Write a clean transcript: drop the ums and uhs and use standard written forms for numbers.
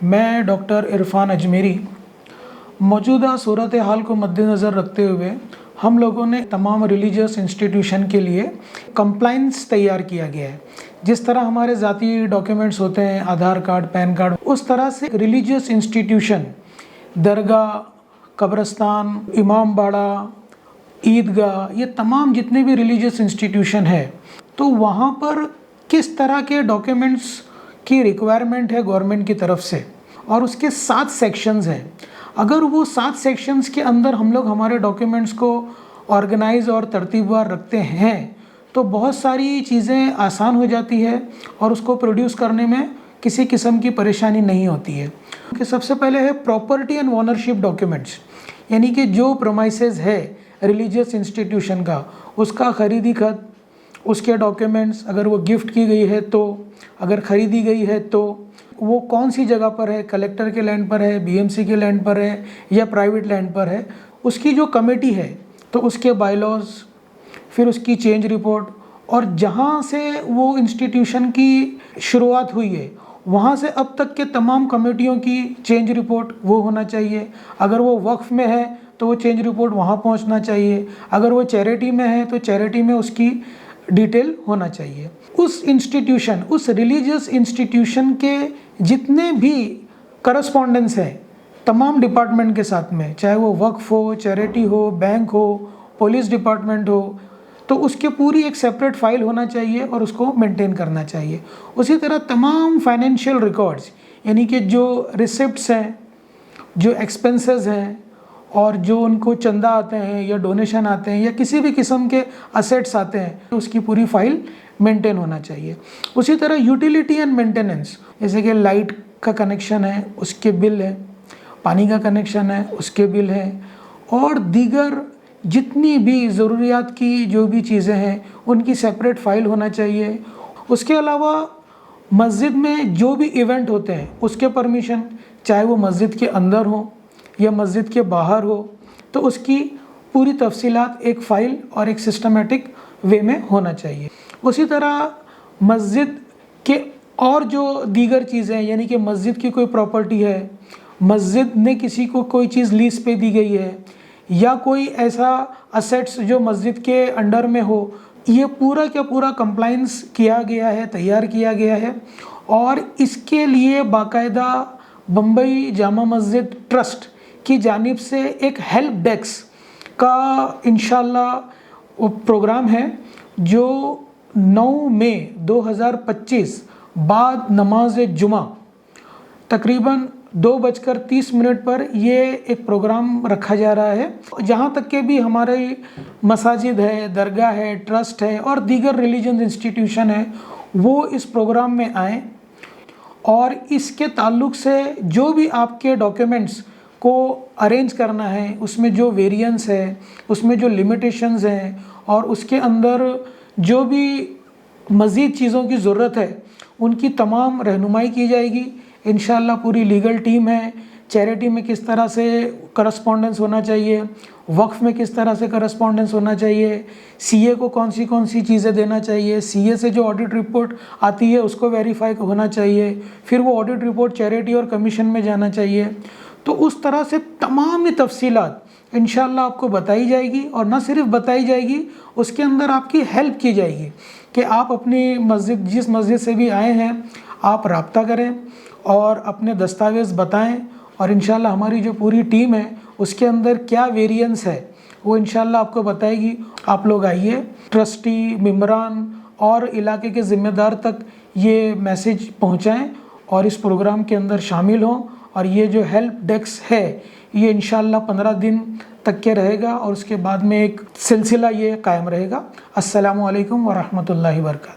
मैं डॉक्टर इरफान अजमेरी। मौजूदा सूरत हाल को मद्देनज़र रखते हुए हम लोगों ने तमाम रिलीजियस इंस्टीट्यूशन के लिए कंप्लाइंस तैयार किया गया है। जिस तरह हमारे ज़ाती डॉक्यूमेंट्स होते हैं, आधार कार्ड, पैन कार्ड, उस तरह से रिलीजियस इंस्टीट्यूशन, दरगाह, कब्रस्तान, इमाम बाड़ा, ईदगाह, ये तमाम जितने भी रिलीजियस इंस्टीट्यूशन है, तो वहाँ पर किस तरह के डॉक्यूमेंट्स की रिक्वायरमेंट है गवर्नमेंट की तरफ से, और उसके 7 सेक्शंस हैं। अगर वो 7 सेक्शंस के अंदर हम लोग हमारे डॉक्यूमेंट्स को ऑर्गेनाइज और तरतीबवार रखते हैं तो बहुत सारी चीज़ें आसान हो जाती है और उसको प्रोड्यूस करने में किसी किस्म की परेशानी नहीं होती है। कि सबसे पहले है प्रॉपर्टी एंड ओनरशिप डॉक्यूमेंट्स, यानी कि जो प्रोमाइसेस है रिलीजियस इंस्टीट्यूशन का, उसका ख़रीदी खत, उसके डॉक्यूमेंट्स, अगर वो गिफ्ट की गई है तो, अगर ख़रीदी गई है तो, वो कौन सी जगह पर है, कलेक्टर के लैंड पर है, बीएमसी के लैंड पर है या प्राइवेट लैंड पर है, उसकी जो कमेटी है तो उसके बायलॉज, फिर उसकी चेंज रिपोर्ट, और जहाँ से वो इंस्टीट्यूशन की शुरुआत हुई है वहाँ से अब तक के तमाम कमेटियों की चेंज रिपोर्ट वो होना चाहिए। अगर वो वक्फ में है तो वो चेंज रिपोर्ट वहाँ पहुँचना चाहिए। अगर वो चैरिटी में है तो चैरिटी में उसकी डिटेल होना चाहिए। उस इंस्टीट्यूशन, उस रिलीजियस इंस्टीट्यूशन के जितने भी करस्पॉन्डेंस हैं तमाम डिपार्टमेंट के साथ में, चाहे वो वक्फ हो, चैरिटी हो, बैंक हो, पुलिस डिपार्टमेंट हो, तो उसके पूरी एक सेपरेट फाइल होना चाहिए और उसको मेंटेन करना चाहिए। उसी तरह तमाम फाइनेंशियल रिकॉर्ड्स, यानी कि जो रिसिप्ट्स हैं, जो एक्सपेंसेस हैं, और जो उनको चंदा आते हैं या डोनेशन आते हैं या किसी भी किस्म के असेट्स आते हैं, तो उसकी पूरी फाइल मेंटेन होना चाहिए। उसी तरह यूटिलिटी एंड मेंटेनेंस, जैसे कि लाइट का कनेक्शन है उसके बिल है, पानी का कनेक्शन है उसके बिल है, और दीगर जितनी भी ज़रूरियात की जो भी चीज़ें हैं उनकी सेपरेट फ़ाइल होना चाहिए। उसके अलावा मस्जिद में जो भी इवेंट होते हैं उसके परमिशन, चाहे वो मस्जिद के अंदर हो या मस्जिद के बाहर हो, तो उसकी पूरी तफसीलात एक फ़ाइल और एक सिस्टमेटिक वे में होना चाहिए। उसी तरह मस्जिद के और जो दीगर चीज़ें, यानी कि मस्जिद की कोई प्रॉपर्टी है, मस्जिद ने किसी को कोई चीज़ लीज पे दी गई है, या कोई ऐसा असेट्स जो मस्जिद के अंडर में हो, ये पूरा का पूरा कंप्लाइंस किया गया है, तैयार किया गया है। और इसके लिए बाकायदा बम्बई जामा मस्जिद ट्रस्ट की जानिब से एक हेल्प डेस्क का इंशाल्लाह प्रोग्राम है, जो 9 मई 2025 बाद नमाज जुमा तकरीबन 2:30 पर ये एक प्रोग्राम रखा जा रहा है। जहाँ तक के भी हमारे मसाजिद है, दरगाह है, ट्रस्ट है और दीगर रिलीजन इंस्टीट्यूशन है, वो इस प्रोग्राम में आएँ और इसके ताल्लुक़ से जो भी आपके डॉक्यूमेंट्स को अरेंज करना है, उसमें जो वेरिएंस है, उसमें जो लिमिटेशंस हैं, और उसके अंदर जो भी मज़ीद चीज़ों की ज़रूरत है उनकी तमाम रहनुमाई की जाएगी। इंशाल्लाह पूरी लीगल टीम है। चैरिटी में किस तरह से करस्पॉन्डेंस होना चाहिए, वक्फ में किस तरह से करस्पॉन्डेंस होना चाहिए, सीए को कौन सी चीज़ें देना चाहिए, सीए से जो ऑडिट रिपोर्ट आती है उसको वेरीफाई होना चाहिए, फिर वो ऑडिट रिपोर्ट चैरिटी और कमीशन में जाना चाहिए। तो उस तरह से तमाम तफसीलात इंशाल्लाह आपको बताई जाएगी, और ना सिर्फ बताई जाएगी, उसके अंदर आपकी हेल्प की जाएगी कि आप अपनी मस्जिद, जिस मस्जिद से भी आए हैं, आप रब्ता करें और अपने दस्तावेज़ बताएं, और इंशाल्लाह हमारी जो पूरी टीम है उसके अंदर क्या वेरिएंस है वो इंशाल्लाह आपको बताएगी। आप लोग आइए, ट्रस्टी, मेम्बरान और इलाके के ज़िम्मेदार तक ये मैसेज पहुँचाएँ और इस प्रोग्राम के अंदर शामिल हों। और ये जो हेल्प डेस्क है ये इंशाल्लाह 15 दिन तक के रहेगा और उसके बाद में एक सिलसिला ये कायम रहेगा। अस्सलामु अलैकुम व रहमतुल्लाहि व बरकातहू।